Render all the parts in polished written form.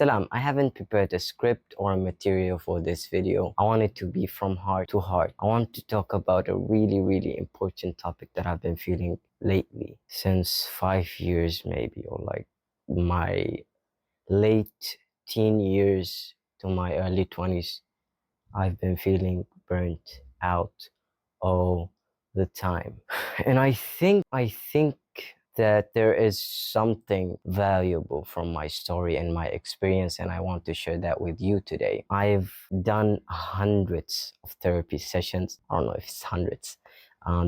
Salam, I haven't prepared a script or a material for this video. I want it to be from heart to heart. I want to talk about a really important topic that I've been feeling lately since 5 years maybe, or like my late teen years to my early 20s. I've been feeling burnt out all the time. And I think that there is something valuable from my story and my experience, and I want to share that with you today. I've done hundreds of therapy sessions. I don't know if it's hundreds.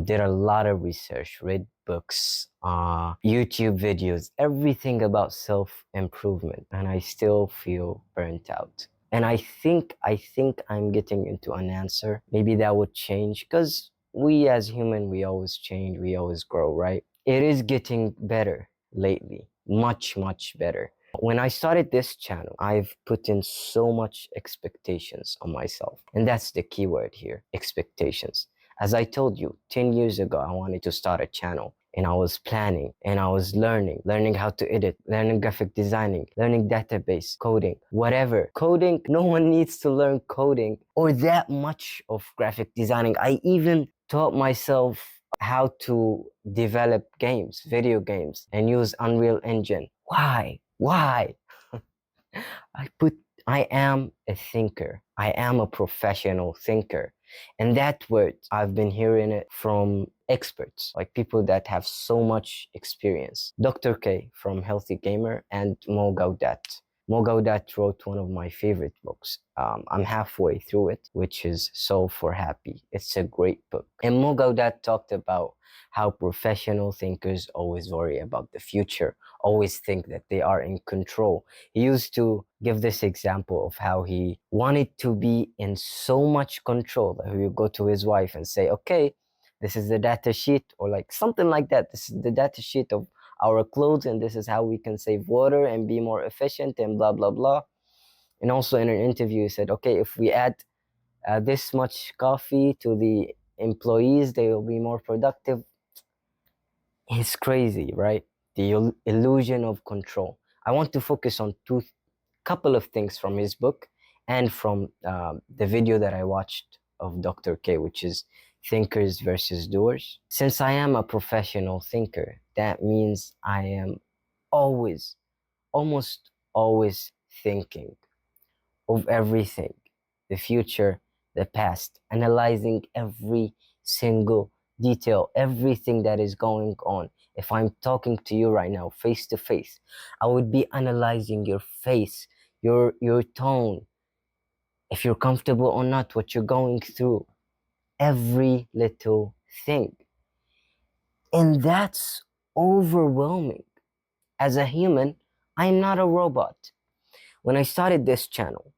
Did a lot of research, read books, YouTube videos, everything about self-improvement, and I still feel burnt out. And I think I'm getting into an answer. Maybe that would change, because we as human, we always change, we always grow, right? It is getting better lately, much better. When I started this channel, I've put in so much expectations on myself. And that's the key word here, expectations. As I told you, 10 years ago, I wanted to start a channel. And I was planning and I was learning how to edit, learning graphic designing, learning database, coding, whatever. Coding, no one needs to learn coding or that much of graphic designing. I even taught myself how to develop games, video games, and use Unreal Engine. Why? Why? I am a thinker. I am a professional thinker. And that word, I've been hearing it from experts, like people that have so much experience. Dr. K from Healthy Gamer and Mo Gawdat. Mo Gawdat wrote one of my favorite books. I'm halfway through it, which is Solve for Happy. It's a great book. And Mo Gawdat talked about how professional thinkers always worry about the future, always think that they are in control. He used to give this example of how he wanted to be in so much control that he would go to his wife and say, okay, this is the data sheet, or like something like that. This is the data sheet of our clothes, and this is how we can save water and be more efficient and blah. And also in an interview, he said, okay, if we add this much coffee to the employees, they will be more productive. It's crazy, right? The illusion of control. I want to focus on couple of things from his book and from the video that I watched of Dr. K, which is Thinkers versus Doers. Since I am a professional thinker, that means I am always, almost always thinking of everything, the future, the past, analyzing every single detail, everything that is going on. If I'm talking to you right now, face to face, I would be analyzing your face, your tone, if you're comfortable or not, what you're going through, every little thing. And that's overwhelming. As a human, I'm not a robot. When I started this channel,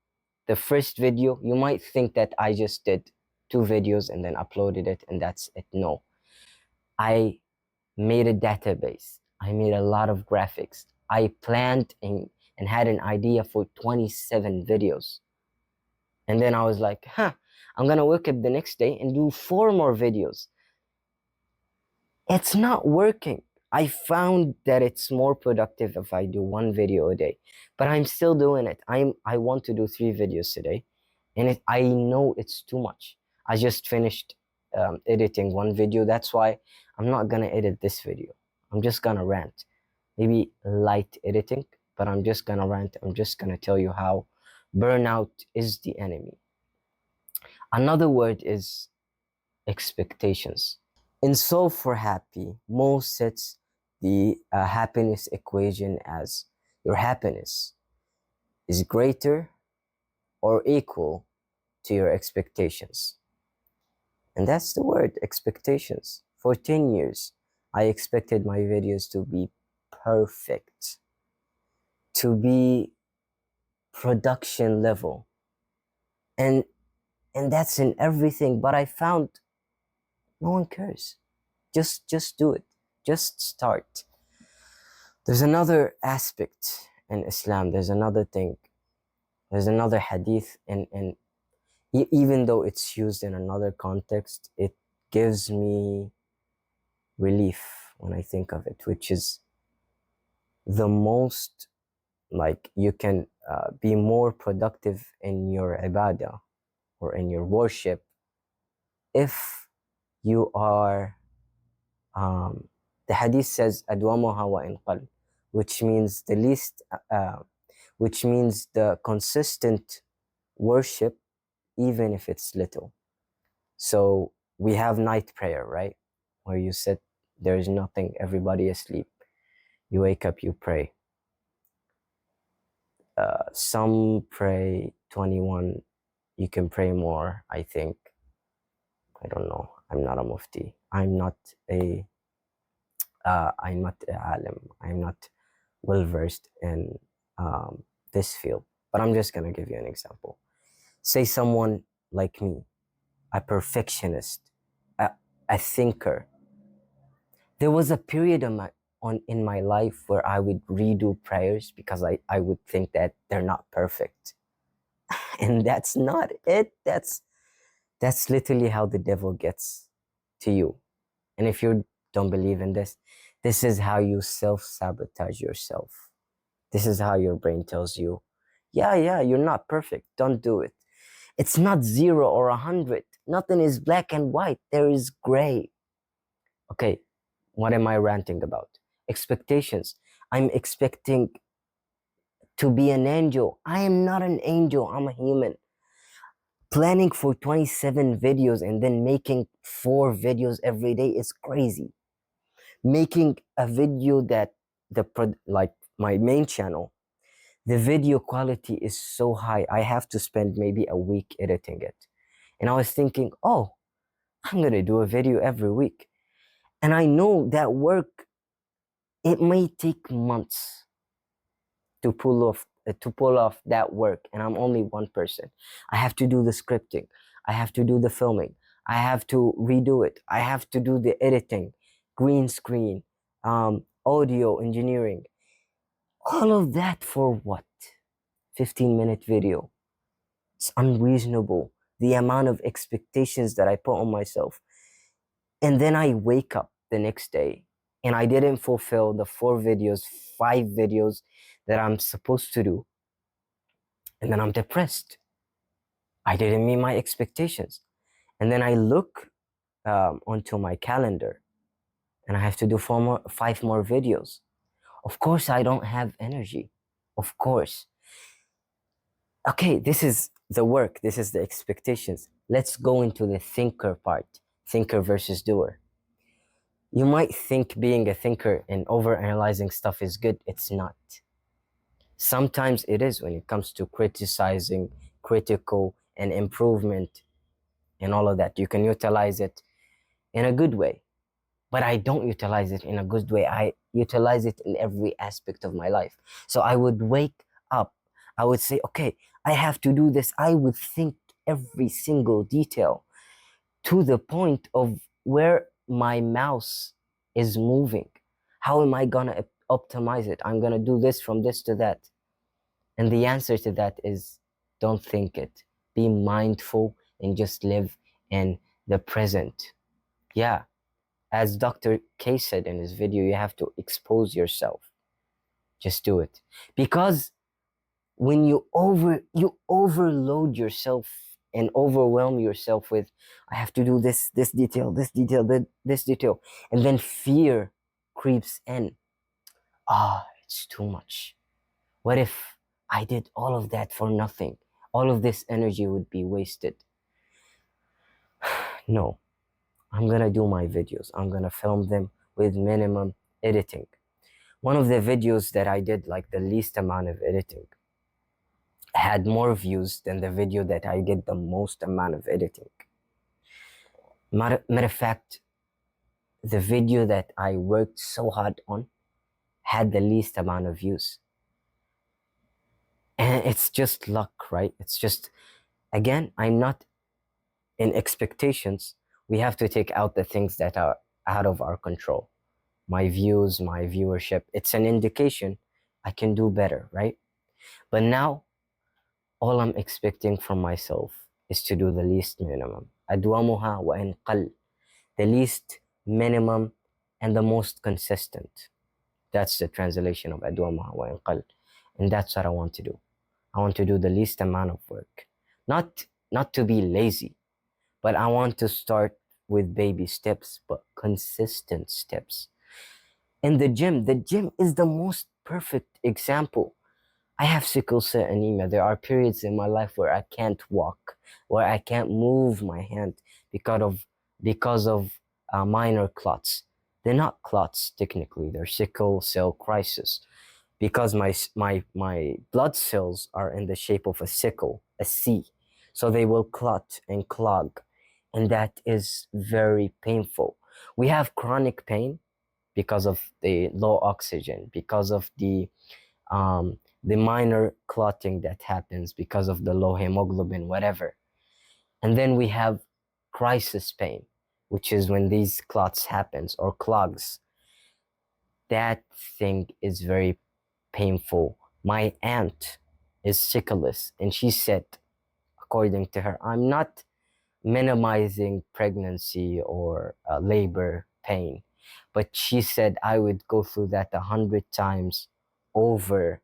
the first video, you might think that I just did 2 videos and then uploaded it and that's it. No, I made a database. I made a lot of graphics. I planned and had an idea for 27 videos. And then I was like, I'm gonna wake up the next day and do 4 more videos. It's not working. I found that it's more productive if I do 1 video a day, but I'm still doing it. I want to do 3 videos today, and I know it's too much. I just finished editing 1 video. That's why I'm not gonna edit this video. I'm just gonna rant, maybe light editing, but I'm just gonna rant. I'm just gonna tell you how burnout is the enemy. Another word is expectations. In Solve for Happy, Mo sets the happiness equation as your happiness is greater or equal to your expectations. And that's the word, expectations. For 10 years, I expected my videos to be perfect, to be production level. And that's in everything, but I found no one cares. Just do it. Just start. There's another aspect in Islam. There's another thing. There's another hadith, and even though it's used in another context, it gives me relief when I think of it, which is the most, like, you can be more productive in your ibadah or in your worship if you are the hadith says adwamuha wa in qal, which means the least which means the consistent worship even if it's little. So we have night prayer, right, where you sit, there's nothing, everybody asleep, you wake up, you pray. Some pray 21, you can pray more, I think. I don't know, I'm not a mufti, I'm not a alim, I'm not well versed in this field, but I'm just gonna give you an example. Say someone like me, a perfectionist, a, a thinker. There was a period in my life where I would redo prayers because I would think that they're not perfect. And that's not it. That's literally how the devil gets to you. And if you don't believe in this, this is how you self-sabotage yourself. This is how your brain tells you, yeah, you're not perfect. Don't do it. It's not 0 or 100. Nothing is black and white. There is gray. Okay, what am I ranting about? Expectations. I'm expecting to be an angel. I am not an angel. I'm a human. Planning for 27 videos and then making 4 videos every day is crazy. Making a video that like my main channel, the video quality is so high. I have to spend maybe a week editing it. And I was thinking, oh, I'm going to do a video every week. And I know that work, it may take months to pull off that work, and I'm only one person. I have to do the scripting, I have to do the filming, I have to redo it, I have to do the editing, green screen, audio engineering, all of that for what? 15-minute video. It's unreasonable, the amount of expectations that I put on myself. And then I wake up the next day and I didn't fulfill the 5 videos that I'm supposed to do. And then I'm depressed. I didn't meet my expectations. And then I look onto my calendar and I have to do 5 more videos. Of course, I don't have energy. Of course. Okay, this is the work. This is the expectations. Let's go into the thinker part. Thinker versus doer. You might think being a thinker and overanalyzing stuff is good. It's not. Sometimes it is when it comes to criticizing, critical, and improvement and all of that. You can utilize it in a good way. But I don't utilize it in a good way. I utilize it in every aspect of my life. So I would wake up. I would say, okay, I have to do this. I would think every single detail to the point of where my mouse is moving. How am I going to optimize it? I'm going to do this from this to that. And the answer to that is don't think it. Be mindful and just live in the present. Yeah. As Dr. K said in his video, you have to expose yourself. Just do it. Because when you overload yourself and overwhelm yourself with, I have to do this detail, this detail, and then fear creeps in. It's too much. What if I did all of that for nothing? All of this energy would be wasted. No, I'm gonna do my videos. I'm gonna film them with minimum editing. One of the videos that I did, like the least amount of editing, had more views than the video that I did the most amount of editing. Matter of fact, the video that I worked so hard on had the least amount of views. And it's just luck, right? It's just, again, I'm not in expectations. We have to take out the things that are out of our control. My views, my viewership, it's an indication I can do better, right? But now, all I'm expecting from myself is to do the least minimum. أدومها وإن قل. The least minimum and the most consistent. That's the translation of أدومها وإن قل. And that's what I want to do. I want to do the least amount of work. Not to be lazy, but I want to start with baby steps, but consistent steps. In the gym is the most perfect example. I have sickle cell anemia. There are periods in my life where I can't walk, where I can't move my hand because of minor clots. They're not clots technically. They're sickle cell crisis because my blood cells are in the shape of a sickle, a C. So they will clot and clog, and that is very painful. We have chronic pain because of the low oxygen, because of the minor clotting that happens because of the low hemoglobin, whatever. And then we have crisis pain, which is when these clots happens or clogs. That thing is very painful. My aunt is sickleless, and she said, according to her, I'm not minimizing pregnancy or labor pain, but she said I would go through that 100 times over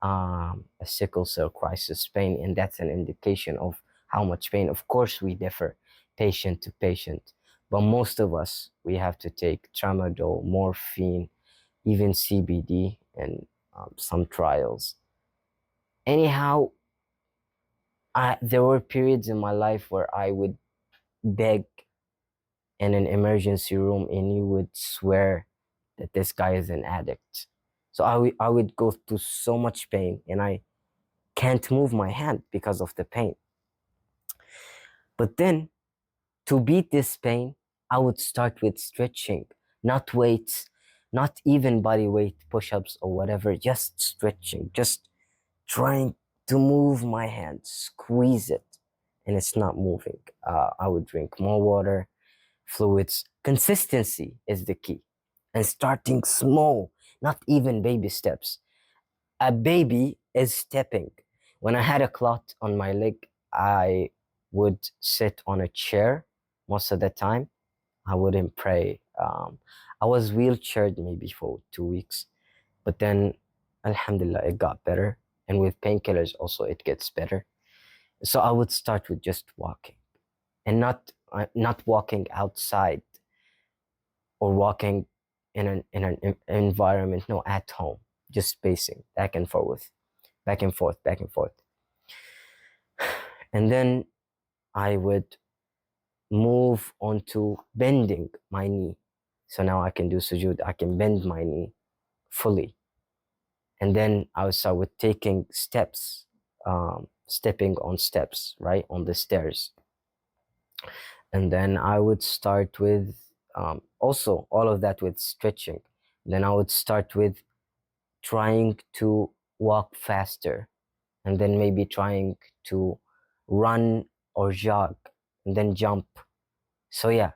a sickle cell crisis pain, and that's an indication of how much pain. Of course, we differ patient to patient, but most of us we have to take tramadol, morphine, even CBD, and some trials. Anyhow, there were periods in my life where I would beg in an emergency room, and you would swear that this guy is an addict. So I would go through so much pain, and I can't move my hand because of the pain. But then, to beat this pain, I would start with stretching, not weights, not even body weight push ups or whatever, just stretching, just trying to move my hand, squeeze it, and it's not moving. I would drink more water, fluids. Consistency is the key. And starting small, not even baby steps. A baby is stepping. When I had a clot on my leg, I would sit on a chair most of the time. I wouldn't pray. I was wheelchaired maybe for 2 weeks, but then, alhamdulillah, it got better. And with painkillers, also, it gets better. So I would start with just walking, and not walking outside or walking in an environment. No, at home, just pacing back and forth, back and forth, back and forth. And then I would move on to bending my knee. So now I can do sujood. I can bend my knee fully. And then I would start with taking steps, stepping on steps, right, on the stairs. And then I would start with also all of that with stretching. Then I would start with trying to walk faster, and then maybe trying to run or jog, and then jump. So yeah,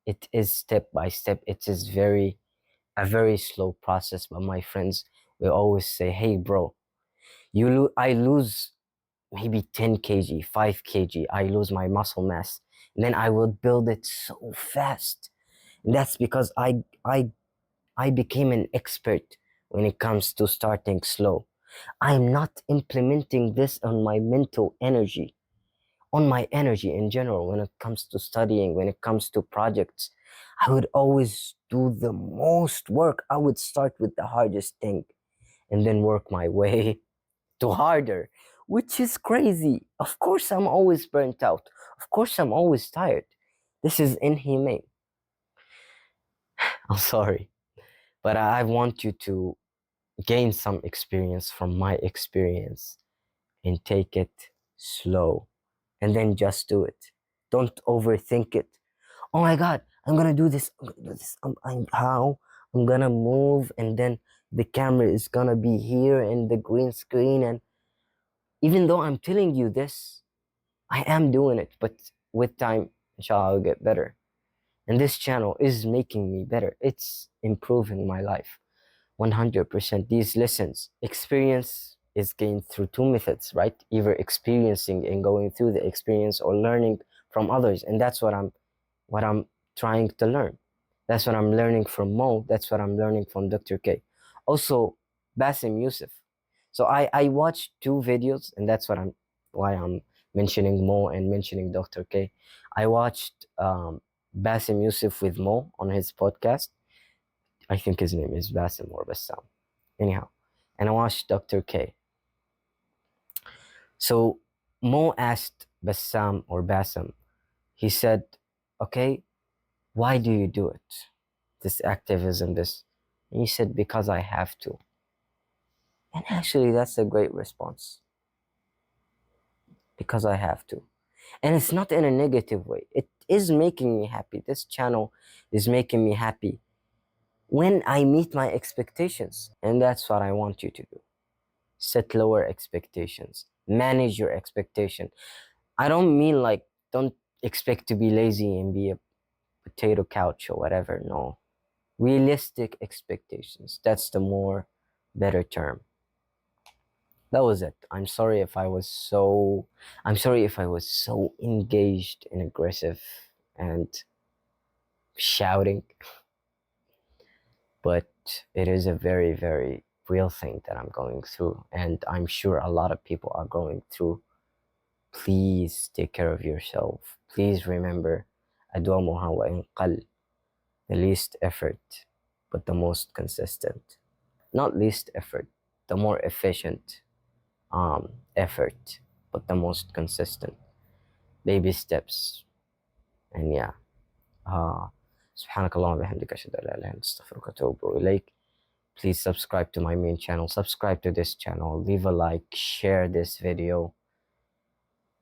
it is step by step. It is a very slow process. But my friends will always say, "Hey, bro, I lose maybe 10 kg, 5 kg. I lose my muscle mass, and then I will build it so fast." And that's because I became an expert when it comes to starting slow. I'm not implementing this on my mental energy, on my energy in general. When it comes to studying, when it comes to projects, I would always do the most work. I would start with the hardest thing and then work my way to harder, which is crazy. Of course, I'm always burnt out. Of course, I'm always tired. This is inhumane. I'm sorry, but I want you to gain some experience from my experience and take it slow, and then just do it. Don't overthink it. Oh my God, I'm gonna do this. I'm gonna do this. How? I'm gonna move, and then the camera is gonna be here and the green screen. And even though I'm telling you this, I am doing it. But with time, inshallah, I'll get better. And this channel is making me better. It's improving my life. 100%. These lessons, experience is gained through two methods, right? Either experiencing and going through the experience, or learning from others. And that's what I'm trying to learn. That's what I'm learning from Mo. That's what I'm learning from Dr. K. Also, Basim Youssef. So I watched two videos, and that's why I'm mentioning Mo and mentioning Dr. K. I watched Bassem Youssef with Mo on his podcast. I think his name is Bassem or Bassam. Anyhow, and I watched Dr. K. So Mo asked Bassam or Bassam, he said, okay, why do you do it? This activism, this. And he said, because I have to. And actually, that's a great response. Because I have to. And it's not in a negative way. It is making me happy. This channel is making me happy when I meet my expectations. And that's what I want you to do. Set lower expectations. Manage your expectation. I don't mean like, don't expect to be lazy and be a potato couch or whatever. No. Realistic expectations. That's the more better term. That was it. I'm sorry if I was so engaged and aggressive and shouting, but it is a very, very real thing that I'm going through, and I'm sure a lot of people are going through. Please take care of yourself. Please remember, أدومها وإن قل, the least effort, but the most consistent. Not least effort, the more efficient effort, but the most consistent. Baby steps. And yeah. سبحانك اللهم وبحمدك أشهد أن لا إله إلا أنت أستغفرك وأتوب إليك. Please subscribe to my main channel. Subscribe to this channel. Leave a like. Share this video.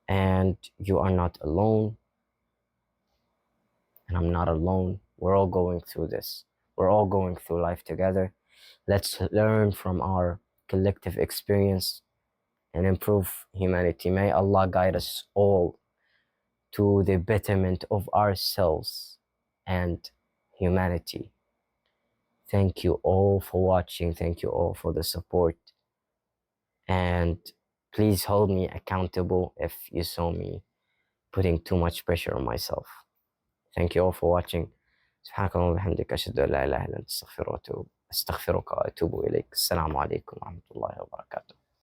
And you are not alone. And I'm not alone. We're all going through this. We're all going through life together. Let's learn from our collective experience and improve humanity. May Allah guide us all to the betterment of ourselves and humanity. Thank you all for watching. Thank you all for the support. And please hold me accountable if you saw me putting too much pressure on myself. Thank you all for watching. سبحانك اللهم وبحمدك أشهد أن لا إله إلا أنت أستغفرك وأتوب إليك. السلام عليكم ورحمة الله وبركاته.